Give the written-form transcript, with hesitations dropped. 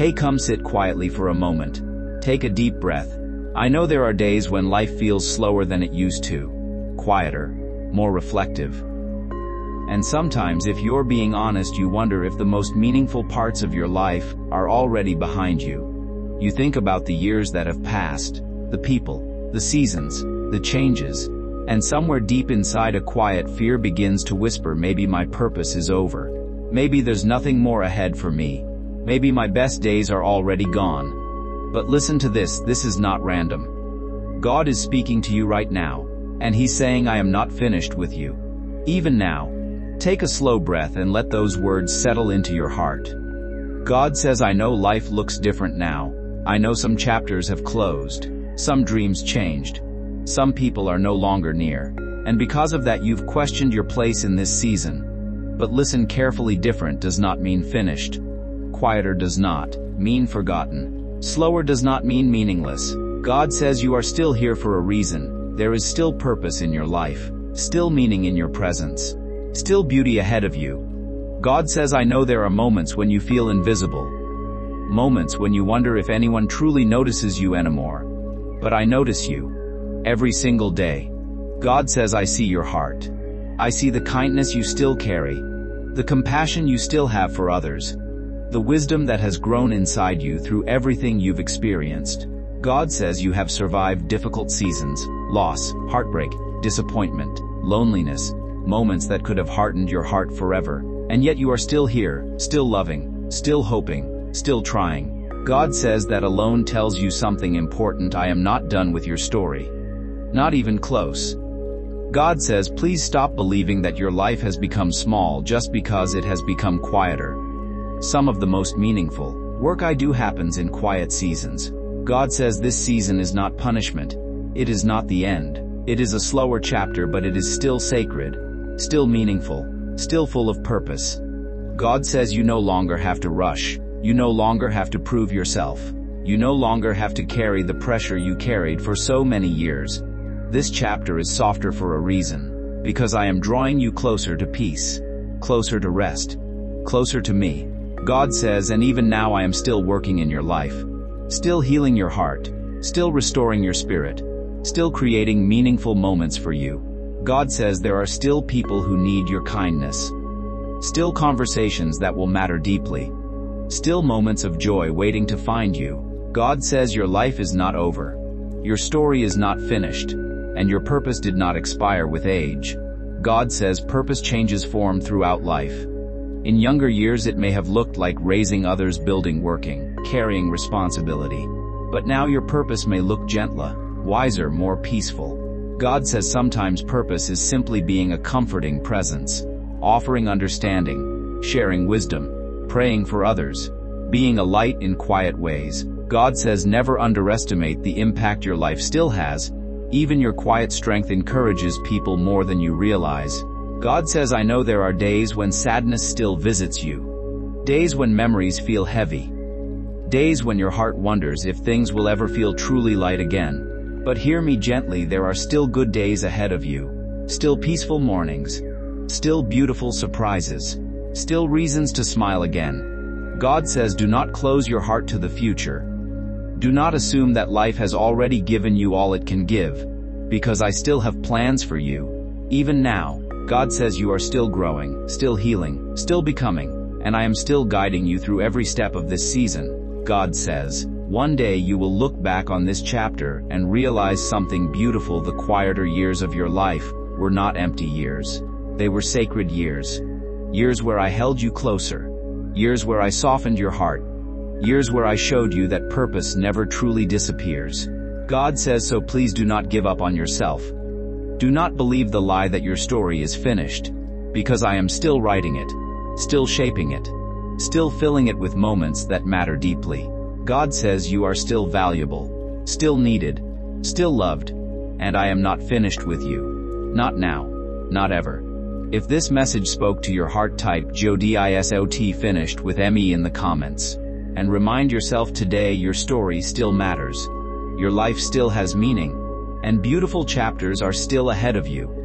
Hey, come sit quietly for a moment. Take a deep breath. I know there are days when life feels slower than it used to, quieter, more reflective. And sometimes, if you're being honest, you wonder if the most meaningful parts of your life are already behind you. You think about the years that have passed, the people, the seasons, the changes, and somewhere deep inside a quiet fear begins to whisper, maybe my purpose is over. Maybe there's nothing more ahead for me. Maybe my best days are already gone. But listen to this is not random. God is speaking to you right now, and He's saying, I am not finished with you. Even now, take a slow breath and let those words settle into your heart. God says, I know life looks different now. I know some chapters have closed. Some dreams changed. Some people are no longer near. And because of that, you've questioned your place in this season. But listen carefully, different does not mean finished. Quieter does not mean forgotten. Slower does not mean meaningless. God says you are still here for a reason. There is still purpose in your life. Still meaning in your presence. Still beauty ahead of you. God says, I know there are moments when you feel invisible. Moments when you wonder if anyone truly notices you anymore. But I notice you. Every single day. God says, I see your heart. I see the kindness you still carry. The compassion you still have for others. The wisdom that has grown inside you through everything you've experienced. God says you have survived difficult seasons, loss, heartbreak, disappointment, loneliness, moments that could have hardened your heart forever. And yet you are still here, still loving, still hoping, still trying. God says that alone tells you something important. I am not done with your story. Not even close. God says, please stop believing that your life has become small just because it has become quieter. Some of the most meaningful work I do happens in quiet seasons. God says this season is not punishment. It is not the end. It is a slower chapter, but it is still sacred, still meaningful, still full of purpose. God says you no longer have to rush. You no longer have to prove yourself. You no longer have to carry the pressure you carried for so many years. This chapter is softer for a reason, because I am drawing you closer to peace, closer to rest, closer to me. God says, and even now I am still working in your life, still healing your heart, still restoring your spirit, still creating meaningful moments for you. God says there are still people who need your kindness, still conversations that will matter deeply, still moments of joy waiting to find you. God says your life is not over, your story is not finished, and your purpose did not expire with age. God says purpose changes form throughout life. In younger years it may have looked like raising others, building, working, carrying responsibility. But now your purpose may look gentler, wiser, more peaceful. God says sometimes purpose is simply being a comforting presence, offering understanding, sharing wisdom, praying for others, being a light in quiet ways. God says never underestimate the impact your life still has. Even your quiet strength encourages people more than you realize. God says, I know there are days when sadness still visits you. Days when memories feel heavy. Days when your heart wonders if things will ever feel truly light again. But hear me gently, there are still good days ahead of you. Still peaceful mornings. Still beautiful surprises. Still reasons to smile again. God says, do not close your heart to the future. Do not assume that life has already given you all it can give, because I still have plans for you. Even now, God says you are still growing, still healing, still becoming, and I am still guiding you through every step of this season. God says, one day you will look back on this chapter and realize something beautiful. The quieter years of your life were not empty years. They were sacred years. Years where I held you closer. Years where I softened your heart. Years where I showed you that purpose never truly disappears. God says, so please do not give up on yourself. Do not believe the lie that your story is finished, because I am still writing it, still shaping it, still filling it with moments that matter deeply. God says you are still valuable, still needed, still loved, and I am not finished with you. Not now, not ever. If this message spoke to your heart, type JODISOT finished with ME in the comments. And remind yourself today your story still matters. Your life still has meaning. And beautiful chapters are still ahead of you.